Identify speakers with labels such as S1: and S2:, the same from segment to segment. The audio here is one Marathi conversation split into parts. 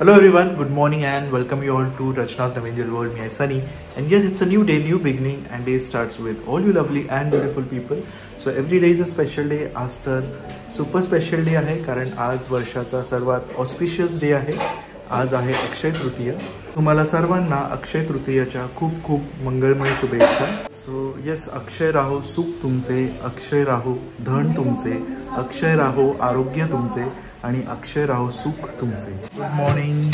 S1: Hello everyone, good morning and welcome you all to Rachna's Navangel World. Me, Sunny, and yes, it's a new day, new beginning, and day starts with all you lovely and beautiful people. So every day is a special day. आज तर super special day आहे कारण आज वर्षाचा सर्वात ऑस्पिशियस डे आहे. आज आहे अक्षय तृतीया. तुम्हाला सर्वांना अक्षय तृतीयाच्या खूप खूप मंगलमय शुभेच्छा. सो येस, अक्षय राहो सुख तुमचे, अक्षय राहो धन तुमचे, अक्षय राहो आरोग्य तुमचे आणि अक्षय राहो सुख तुमचे. Good morning.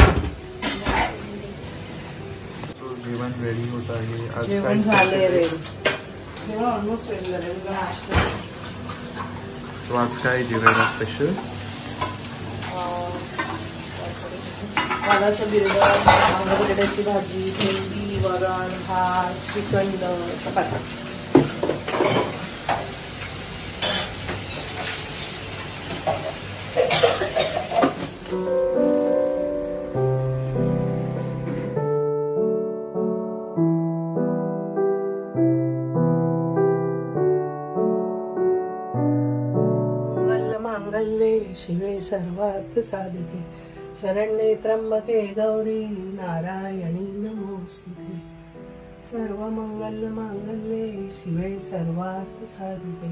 S1: जेवण रेडी होत आहे. आज
S2: जेवण झाले रे. जेवण ऑलमोस्ट रेडी झाले. नाश्ता.
S1: सो आज काय जेवायला स्पेशल?
S2: वालाचं बिरडं, बटाट्याची भाजी, भेंडी, वरण, भात, श्रीखंड, चपाती. मंगलमांगल्ये शिवे सर्वार्थ साधिके शरण्ये त्र्यंबके गौरी नारायणी नमोस्तुते. सर्वमंगलमांगल्ये शिवे सर्वार्थ साधिके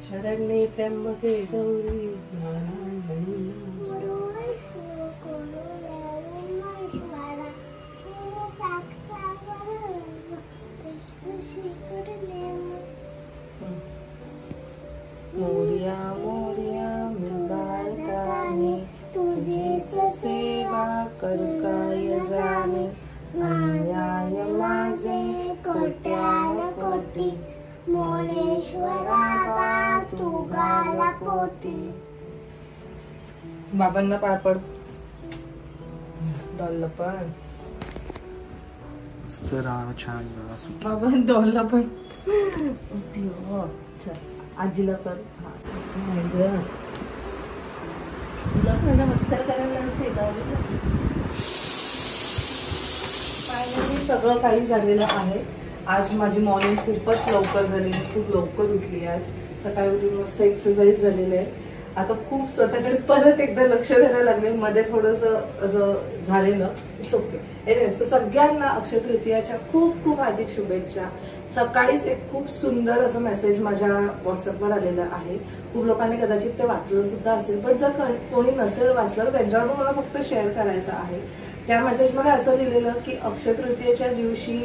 S2: शरण्ये त्र्यंबके गौरी नारायणी नमोस्तुते. मोरया मोरया मिळताने तुझीच सेवा करकाय जाणे. मायाय माझे कोट्यान कोटी मोरेश्वरा तू गाला पोटी. बाबांना पाय पड. डॉलला पण
S1: छान
S2: बाबा डॉलला पण. आजीला कर. तुला पण नमस्कार करायला लागते. फायनली सगळं काही झालेलं आहे. आज माझी मॉर्निंग खूपच लवकर झाली. खूप लवकर उठली. आज सकाळी उठून मस्त एक्सरसाइज झालेली आहे. आता खूप स्वतःकडे परत एकदा लक्ष द्यायला लागले. मध्ये थोडंसं असं झालेलं. It's okay. एनिवे, सगळ्यांना अक्षय तृतीयाच्या खूप खूप हार्दिक शुभेच्छा. सकाळीच एक खूप सुंदर असं मेसेज माझ्या व्हॉट्सअपवर आलेलं आहे. खूप लोकांनी कदाचित ते वाचलं सुद्धा असेल, पण जर कोणी नसेल वाचलं त्यांच्यावर मला फक्त शेअर करायचं आहे. त्या मेसेजमध्ये असं लिहिलेलं की अक्षय तृतीयेच्या दिवशी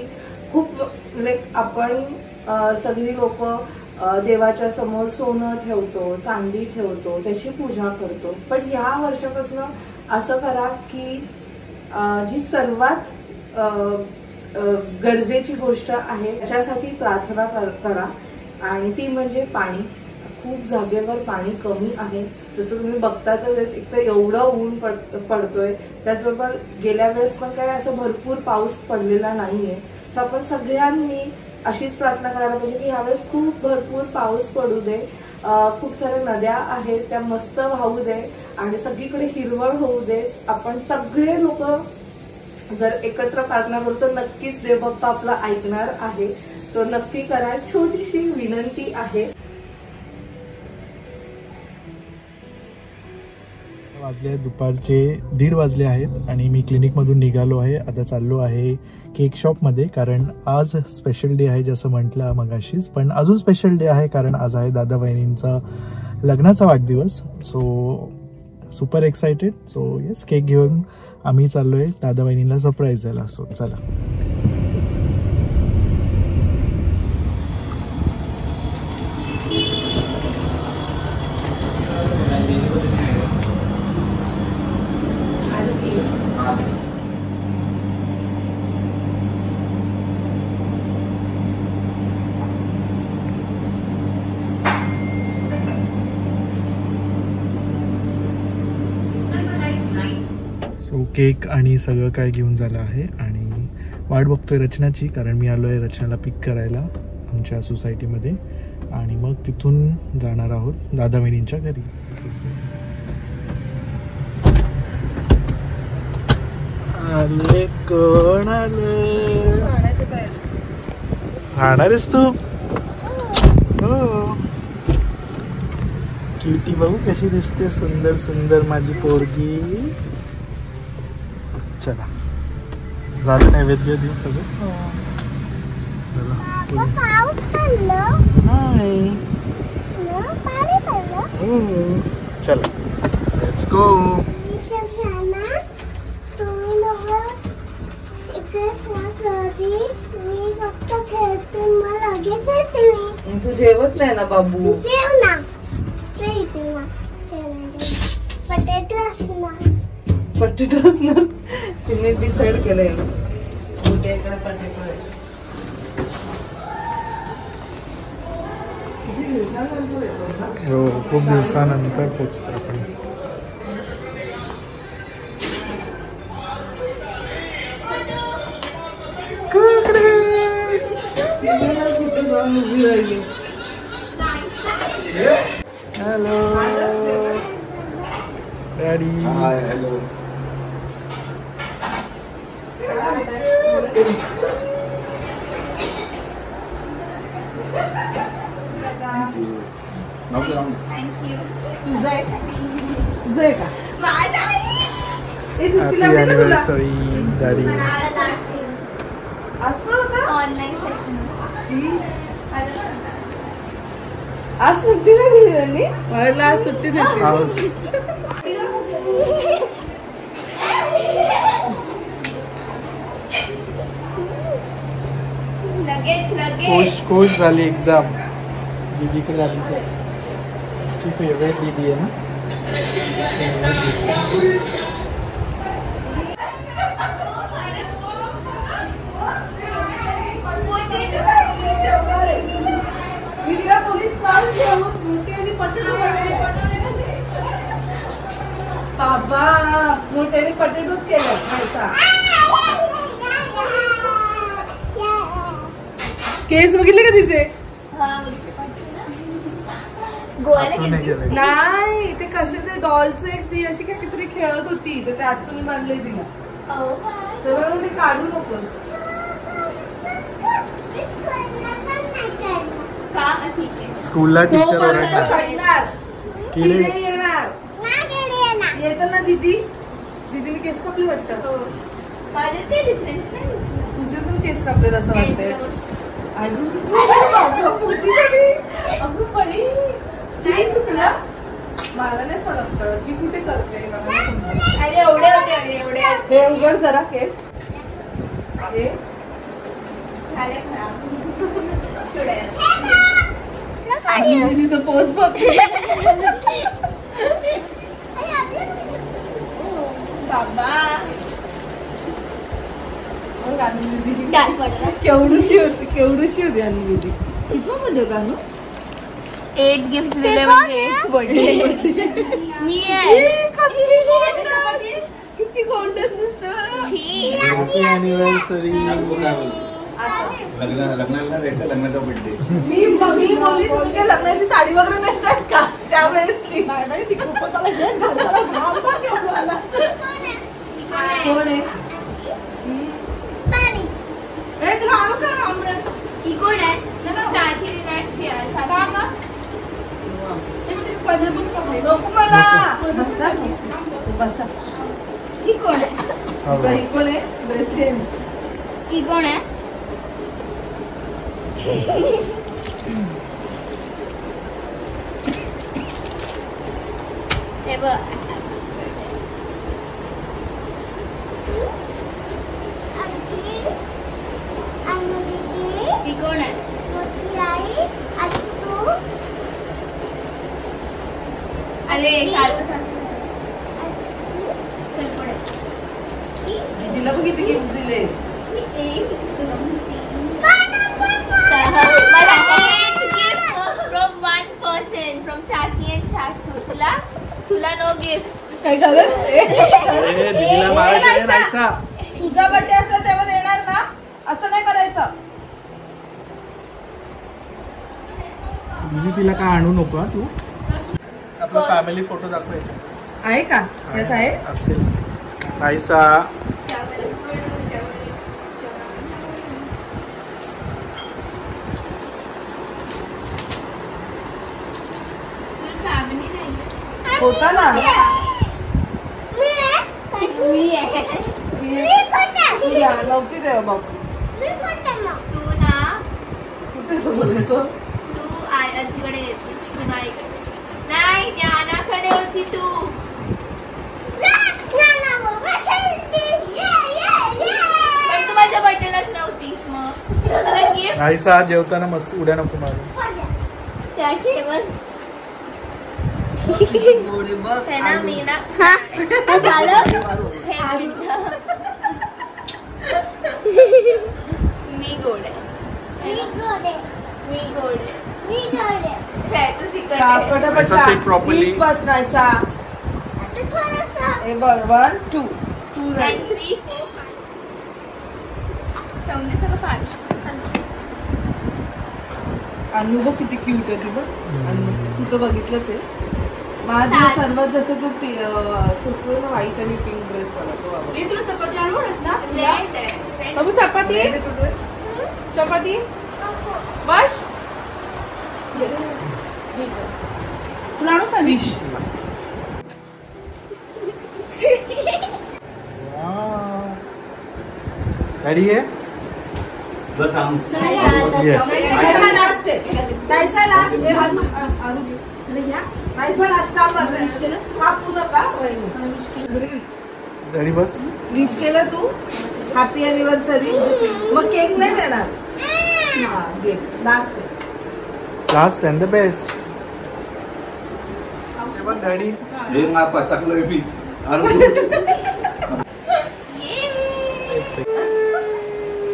S2: खूप आपण सगळी लोक देवाच्या समोर सोनं ठेवतो, चांदी ठेवतो, त्याची पूजा करतो. पण या वर्षापासून असं करा की जी सर्वात गरजेची गोष्ट आहे त्याच्यासाठी प्रार्थना करा आणि ती म्हणजे पाणी. खूप जागेवर पाणी कमी आहे. जसं तुम्ही बघता तर एक तर एवढं ऊन पडतोय. त्याचबरोबर गेल्या वेळेस पण काय असं भरपूर पाऊस पडलेला नाहीये. तर आपण सगळ्यांनी अशीच प्रार्थना करायला पाहिजे की ह्यावेळेस खूप भरपूर पाऊस पडू दे. खूप साऱ्या नद्या आहेत त्या मस्त वाहू दे आणि सगळीकडे हिरवळ होऊ दे. आपण सगळे लोक जर एकत्र प्रार्थना करू तर नक्कीच देवबाप्पा आपला ऐकणार आहे. सो नक्की करा. छोटीशी विनंती आहे.
S1: वाजले आहेत दुपारचे 1:30 वाजले आहेत आणि मी क्लिनिकमधून निघालो आहे. आता चाललो आहे केक शॉपमध्ये कारण आज स्पेशल डे आहे जसं म्हटलं मगाशीच. पण अजून स्पेशल डे आहे कारण आज आहे दादा वहिनींचा लग्नाचा वाढदिवस. So super excited. So yes, cake घेऊन आम्ही चाललोय दादा वहिनींना सरप्राईज द्यायला. सो चला. सो केक आणि सगळं काय घेऊन झालं आहे आणि वाट बघतोय रचनाची कारण मी आलो आहे रचनाला पिक करायला आमच्या सोसायटीमध्ये आणि मग तिथून जाणार आहोत दादा वहिनींच्या घरी. आले कोण आलं? खाणार आहेस तू? हो. क्यूटी बघू कशी दिसते, सुंदर सुंदर माझी पोरगी. चला झालं नैवेद्य देऊन सगळं. चला चला लेट्स गो.
S2: तू जेवत नाही ना बाबू. पटेटो असणार. तिने डिसाइड केलंय उद्या इकडे पटेटो आहे.
S1: हो खूप दिवसानंतर पोचतो आपण. Hello daddy. Hi hello. Happy anniversary daddy.
S2: आज पण होता
S3: ऑनलाईन सेशन.
S2: आज सुट्टी नाही दिली त्यांनी. मला आज सुट्टी देते.
S1: खुश खुश झाली एकदम. दीदीकडे आली ती फेवरेट दीदी आहे ना.
S2: बाबा मोठ्याने पटेटोच केलं. केस बघितले का तिचे. नाही ते कसे ते डॉलचे ती अशी काय किती खेळत होती तर त्यात तुम्ही बांधले तिला. तेव्हा मी काढू नकोस.
S1: स्कूलला टीचर
S2: सांगणार येणार येताना दीदी. दीदीने केस कापले वाटतं. तुझे पण केस कापलेत असं वाटतंय. मला नाही फरक कळत मी कुठे करते.
S3: अरे एवढे होते एवढे.
S2: हे उघड जरा केस. हे दीदीचं पोस्ट बघ.
S3: बाबा
S2: केवढूशी होती आणि दीदी. कितवा बर्थडे होता अनु.
S3: 8 गिफ्ट दिले म्हणजे 8th बर्थडे. मी
S2: किती गोंडस दिसतं.
S1: Happy anniversary.
S4: लग्नाला जायचं. लग्नाचा बर्थडे.
S2: मी बोलली तुम्ही काय लग्नाची साडी वगैरे नेसतात का त्यावेळेसची. ती खूपच मला ड्रेस घालताना केवढं आला. कोण आहे. तुला आणू का आमरस.
S3: ही कोण आहे. चाची
S2: नको मला. बसा.
S3: ही कोण आहे.
S2: ही कोण आहे. Dress change.
S3: ही कोण आहे. हे बघ. ही कोण आहे. अरे सारखं चल पुढे.
S2: दीदीला बघ किती गिफ्ट दिले.
S3: मला 8 gifts from one person from Chachi and Chachu. तुला no gifts.
S2: काय करत.
S1: दीदीला मारायचं नाहीसा.
S2: तुझा बर्थडे असला तेव्हा देणार ना. असं नाही करायचं.
S1: दीदी तिला काय आणू नको तू. आपला फॅमिली फोटो दाखवायचा
S2: आहे का. यात आहे
S1: असेल नाहीसा.
S2: होता ना.
S3: मी आहे.
S2: नव्हती तेव्हा बापू
S3: तू ना
S2: कुठे बोलायचं
S3: तू आजीकडे गेली शिमाईकडे नाही ज्ञानाकडे होती तू पण तू माझ्या बर्थडेलाच नव्हतीस मग तुला गिफ्ट
S1: आईसा जेवताना मस्त उड्या नको मारू.
S3: त्याचे बघ
S2: गोडे बघ
S3: है ना मी ना झालं हे मिनिटं. मी गोड आहे मी गोड आहे काय तू तिकडे
S1: ऐसा sit properly.
S2: बस नाहीसा हे बघ 1 2 2
S3: and 3 4 ठेवली सगळं फार
S2: अनु बघ किती क्यूट आहे ती बघ अनु तू तर बघितलंच आहे माझं सर्वात जसं तू छोटं ना व्हाईट आणि पिंक ड्रेस वाला तो आवडतो. तुला चपाती आणू रचना
S3: रेड आहे
S2: बाबू चपाती चपाती बस तुला आणू संदेश
S1: रेडी आहे.
S4: बस आम
S2: नाहीसा लास्ट आहे नाहीसा लास्ट हे आणू घे नाहीसा लास्ट हा पुन्हा का
S1: रेडी बस.
S2: विश केलं तू हॅपी अॅनिव्हर्सरी मग केक नाही देणार हा घे लास्ट आहे
S1: last and the best. Daddy
S4: हे मा पचकलोय मी अरे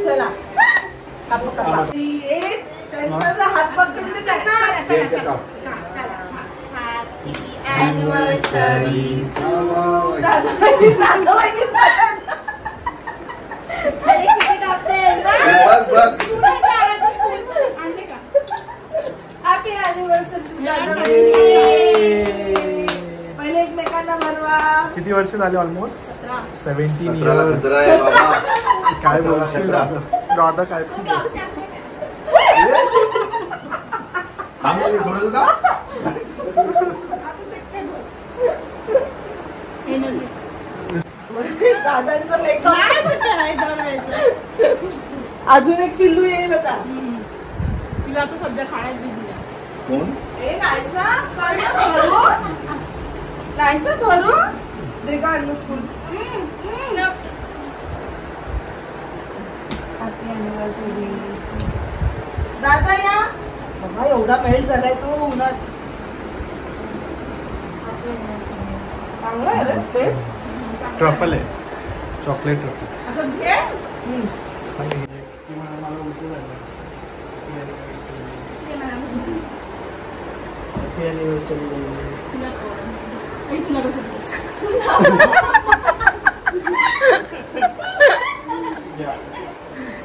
S2: चला त्यांचा हात पकडून
S3: Anniversary. अरे किती कापते
S4: बस बस
S2: हॅपी अॅनिव्हर्सरी पहिले एकमेकांना भरवा.
S1: किती वर्ष झाले? ऑलमोस्ट 17
S4: सतराला
S1: इयर्स.
S4: खतरा आहे बाबा.
S1: काय बोलशील दादा काय
S3: तू गाव चॉकलेट
S4: थांब थोडंसं थांब.
S2: दादांचं मेकअप अजून एक पिल्लू येईल का तिला आता सध्या खाण्यात बिझी आहे.
S4: कोण
S2: ए नायसा कर ना भरू नायसा भरू दे का अन्न स्कूल हॅपी अॅनिव्हर्सरी दादा या बाबा एवढा मेल्ट झालाय तो उन्हात. चांगला आहे रे टेस्ट.
S1: ट्रफल आहे चॉकलेट ट्रफल.
S2: आता घे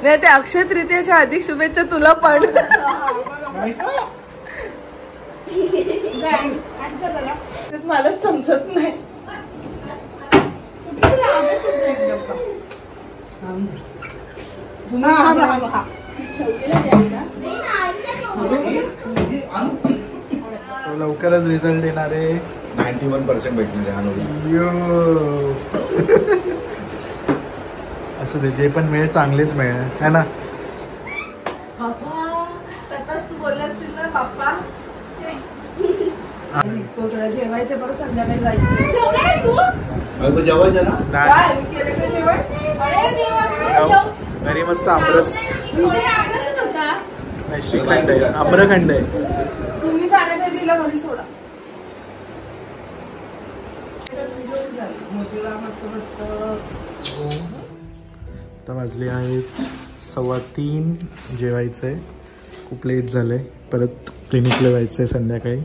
S2: नाही ते अक्षय तृतीयेच्या अधिक शुभेच्छा तुला पण. मलाच समजत नाही.
S1: लवकरच रिझल्ट येणार आहे.
S4: 91% भेटणार आहे अनुला.
S1: यो असं ते जे पण मिळेल चांगलेच मिळेल है ना.
S2: तू बोलला असतील ना पप्पा जेवायचं बरं संध्याकाळी जायचं.
S4: जेवायचं ना
S2: काय मी केलं का जेवण. अरे देवा
S1: घरी मस्त आमरस नाही, श्रीखंड आहे आम्रखंड आहे.
S2: तुम्ही जाण्यासाठी तिला घरी सोडा. मस्त मस्त
S1: आता वाजले आहेत 3:15. जेवायचं आहे. खूप लेट झालं आहे. परत क्लिनिकला जायचं आहे संध्याकाळी.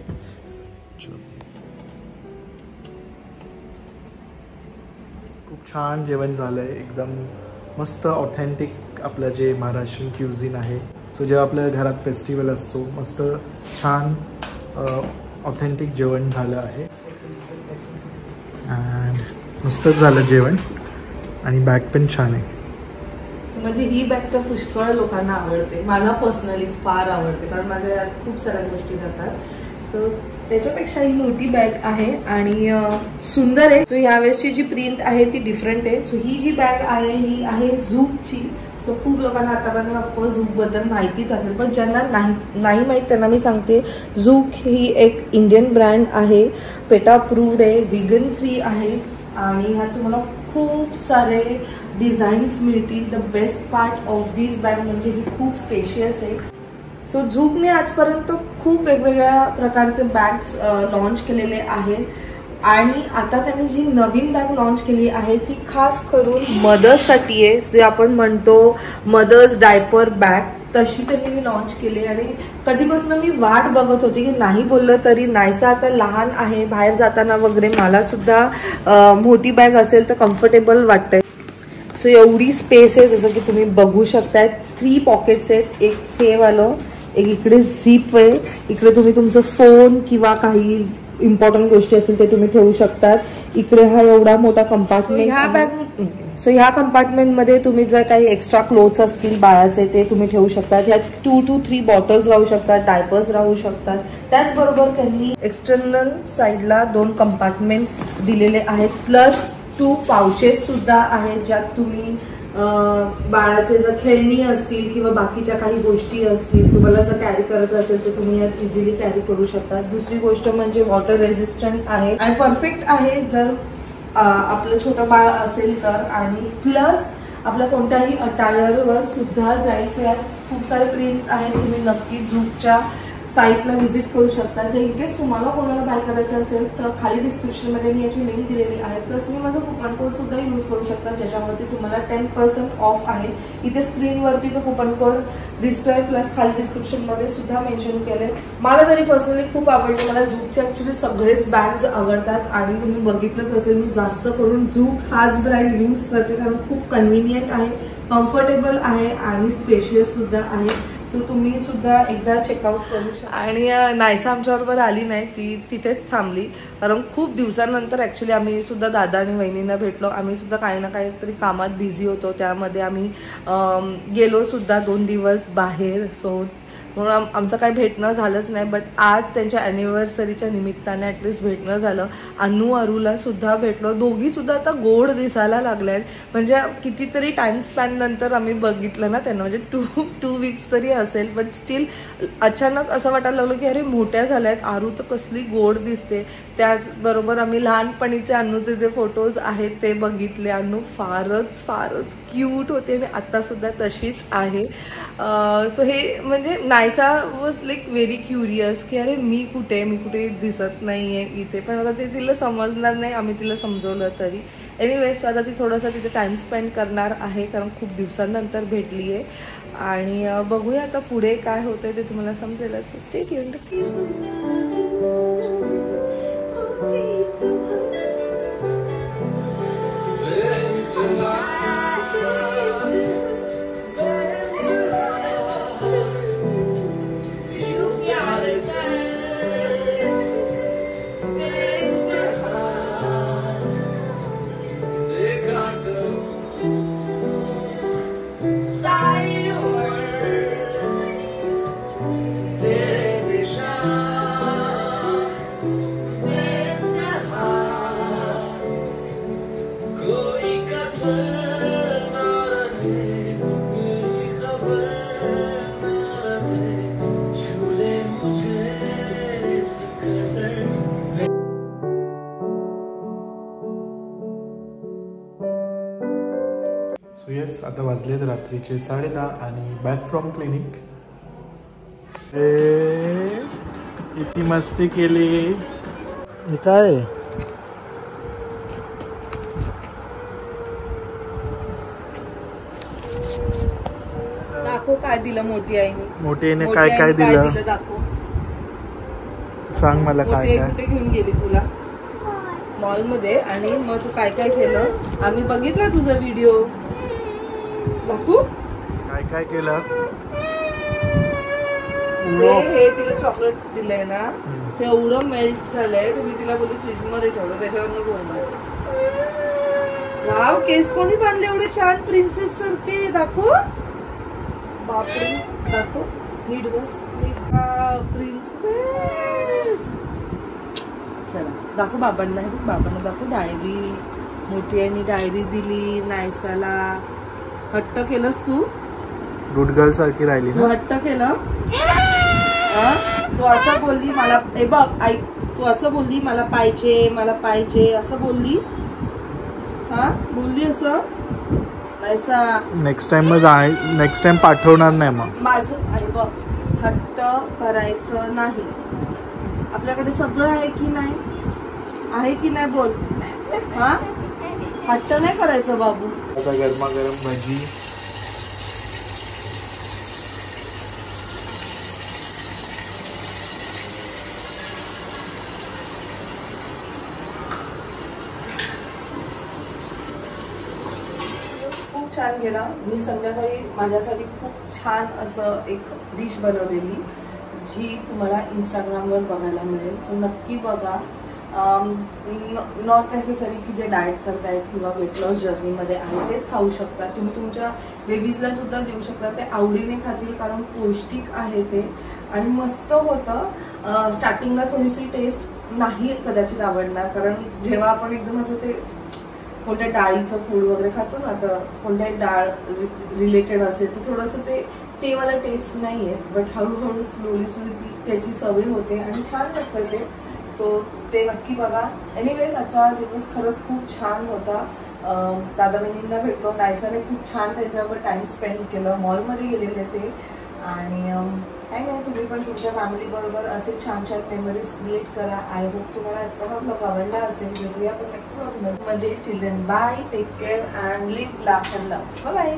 S1: खूप छान जेवण झालं आहे. एकदम मस्त ऑथेंटिक आपलं जे महाराष्ट्रीयन क्युझिन आहे. सो जेव्हा आपल्या घरात फेस्टिवल असतो मस्त छान ऑथेंटिक जेवण झालं आहे. अँड मस्तच झालं जेवण आणि बॅग पण छान आहे.
S2: म्हणजे ही बॅग तर पुष्कळ लोकांना आवडते. मला पर्सनली फार आवडते कारण माझ्या यात खूप साऱ्या गोष्टी जातात. तर त्याच्यापेक्षा ही मोठी बॅग आहे आणि सुंदर आहे. सो यावेळेसची जी प्रिंट आहे ती डिफरंट आहे. सो ही जी बॅग आहे ही आहे झूकची. सो खूप लोकांना आतापर्यंत ऑफकोर्स झूक बद्दल माहितीच असेल, पण ज्यांना नाही माहीत त्यांना मी सांगते, झूक ही एक इंडियन ब्रँड आहे, पेटा अप्रूव्ड आहे, विगन फ्री आहे आणि ह्यात तुम्हाला खूप सारे डिझाईन्स मिळतील. The best part of this bag म्हणजे ही खूप स्पेशियस आहे. सो झूकने आजपर्यंत खूप वेगवेगळ्या प्रकारचे बॅग्स लॉन्च केलेले आहेत आणि आता त्यांनी जी नवीन बॅग लॉन्च केली आहे ती खास करून मदर्ससाठी आहे. जे आपण म्हणतो मदर्स डायपर बॅग, तशी त्यांनी लॉन्च केली आणि कधीपासून मी वाट बघत होती की नाही बोललं तरी नायसा आता लहान आहे, बाहेर जाताना वगैरे मला सुद्धा मोठी बॅग असेल तर कम्फर्टेबल वाटतंय. सो एवढी स्पेस आहे, जसं की तुम्ही बघू शकताय. 3 पॉकेट्स आहेत, एक हे वालं, एक इकडे झिप आहे, इकडे तुम्ही तुमचं फोन किंवा काही इम्पॉर्टंट गोष्टी असतील ते तुम्ही ठेवू शकतात. इकडे हा एवढा मोठा कंपार्टमेंट. ह्या बॅग सो ह्या कंपार्टमेंटमध्ये तुम्ही जर काही एक्स्ट्रा क्लोथ्स असतील बाळाचे ते तुम्ही ठेवू शकतात. ह्यात 2 to 3 बॉटल्स राहू शकतात, डायपर्स राहू शकतात. त्याचबरोबर त्यांनी एक्सटर्नल साईडला 2 कंपार्टमेंट्स दिलेले आहेत, प्लस 2 पाउचेस सुद्धा आहेत ज्यात तुम्ही बाळाचे जर खेळणी असतील किंवा बाकीच्या काही गोष्टी असतील तुम्हाला जर कॅरी करायचं असेल तर तुम्ही यात इझिली कॅरी करू शकता. दुसरी गोष्ट म्हणजे वॉटर रेझिस्टंट आहे आणि परफेक्ट आहे जर आपलं छोटं बाळ असेल तर, आणि प्लस आपल्या कोणत्याही अटायरवर सुद्धा जाईल. सो यात खूप सारे प्रिंट्स आहेत, तुम्ही नक्की झूकच्या साईटला व्हिजिट करू शकता. जर इनकेस तुम्हाला कोणाला बाय करायचं असेल तर खाली डिस्क्रिप्शनमध्ये मी याची लिंक दिलेली आहे. प्लस तुम्ही माझा कुपन कोड सुद्धा यूज करू शकता ज्याच्यावरती तुम्हाला 10% ऑफ आहे. इथे स्क्रीनवरती तो कुपन कोड दिसतोय, प्लस खाली डिस्क्रिप्शनमध्ये सुद्धा मेन्शन केलंय. मला तरी पर्सनली खूप आवडले. मला झूकचे ऍक्च्युली सगळेच बॅग्स आवडतात आणि तुम्ही बघितलंच असेल मी जास्त करून झूक हाच ब्रँड यूज करते कारण खूप कन्व्हिनियंट आहे, कम्फर्टेबल आहे आणि स्पेशियस सुद्धा आहे. सो तुम्ही सुद्धा एकदा चेकआउट करू शकता. आणि नायसा आमच्याबरोबर आली नाही, ती तिथेच थांबली कारण खूप दिवसांनंतर ऍक्च्युली आम्ही सुद्धा दादा आणि वहिनींना भेटलो. आम्ही सुद्धा काही ना काहीतरी कामात बिझी होतो, त्यामध्ये आम्ही गेलो सुद्धा 2 दिवस बाहेर. सो म्हणून आमचं काही भेटणं झालंच नाही. बट आज त्यांच्या ॲनिव्हर्सरीच्या निमित्ताने ॲटलिस्ट भेटणं झालं. अनु अरुला सुद्धा भेटलो. दोघी सुद्धा आता गोड दिसायला लागल्या आहेत. म्हणजे कितीतरी टाइम स्पॅन नंतर आम्ही बघितलं ना त्यांना, म्हणजे 2 वीक्स तरी असेल. बट स्टील अचानक असं वाटायला लागलं की अरे मोठ्या झाल्या आहेत. आरू तर कसली गोड दिसते. त्याचबरोबर आम्ही लहानपणीचे अन्नूचे जे फोटोज आहेत ते बघितले. अन्नू फारच क्यूट होते आणि आता सुद्धा तशीच आहे. सो हे म्हणजे Naysa was like very curious की अरे मी कुठे दिसत नाहीये इथे. पण आता ते तिला समजणार नाही, आम्ही तिला समजवलं तरी. एनिवेज आता ती थोडासा तिथे टाइम स्पेंड करणार आहे कारण खूप दिवसांनंतर भेटली आहे. आणि बघूया आता पुढे काय होतंय ते तुम्हाला समजेलच. Stay tuned.
S1: सो येस, आता वाजलेत रात्रीचे 10:30 आणि बॅक फ्रॉम क्लिनिक. किती मस्ती केली. काय
S2: दाखव काय दिलं मोठी
S1: आईने काय दिलं
S2: दाखव.
S1: सांग मला काय
S2: कुठे घेऊन गेली तुला मॉल मध्ये आणि मग तू काय केलं. आम्ही बघितला तुझा व्हिडिओ. बापू
S1: काय केलं.
S2: हे तिला चॉकलेट दिलंय ना, ते एवढं मेल्ट झालंय. तुम्ही तिला बोलली फ्रीज मध्ये ठेवलं त्याच्यावरनं गोल. वाव, केस कोणी बांधले एवढे छान प्रिन्सेस सारखे. दाखव बापरे, दाखव नीट बस. प्रिन्सेस दाखव बाबांना, हे बघ बाबांना दाखव डायरी. मोठी आईने डायरी दिली नायसाला. हट्ट केलंस तू,
S1: गुड गर्ल सारखी राहिली
S2: तू
S1: ना.
S2: हट्ट केलं. तू असं बोलली मला, हे बघ ऐक, तू असं बोलली मला पाहिजे मला पाहिजे असं बोलली. हा बोलली असं नायसा.
S1: नेक्स्ट टाइम मग नेक्स्ट टाइम पाठवणार नाही मग.
S2: माझं आई बघ, हट्ट करायचं नाही. आपल्याकडे सगळं आहे की नाही, आहे की नाही बोल. हा हट्ट नाही करायचं बाबू.
S1: आता गरमागरम भजी.
S2: खूप छान गेला. मी संध्याकाळी माझ्यासाठी खूप छान असं एक डिश बनवलेली जी तुम्हाला इंस्टाग्रामवर बघायला मिळेल. सो नक्की बघा. नॉट नेसेसरी की जे डाएट करतायत किंवा वेट लॉस जर्नीमध्ये आहे तेच खाऊ शकता. तुम्ही तुमच्या बेबीजला सुद्धा देऊ शकता. ते आवडीने खातील कारण पौष्टिक आहे ते आणि मस्त होतं. स्टार्टिंगला थोडीशी टेस्ट नाही कदाचित आवडणार कारण जेव्हा आपण एकदम असं ते कोणत्या डाळीचं फूड वगैरे खातो ना, तर कोणत्याही डाळ रिलेटेड असेल तर थोडंसं ते वाला टेस्ट नाही आहे. बट हळूहळू स्लोली त्याची सवय होते आणि छान लागतं ते. सो ते नक्की बघा. एनिवेज आजचा दिवस खरंच खूप छान होता. दादा बहिणींना भेटलो. नायसाने खूप छान त्याच्यावर टाइम स्पेंड केलं. मॉलमध्ये गेलेले ते आणि काही नाही, तुम्ही पण तुमच्या फॅमिली बरोबर असे छान छान मेमरीज क्रिएट करा. आय होप तुम्हाला आजचा हा ब्लॉग आवडला असेल. भेटूया पण नेक्स्ट ब्लॉगमध्ये. Till then bye, take care and live laugh and love. Bye bye.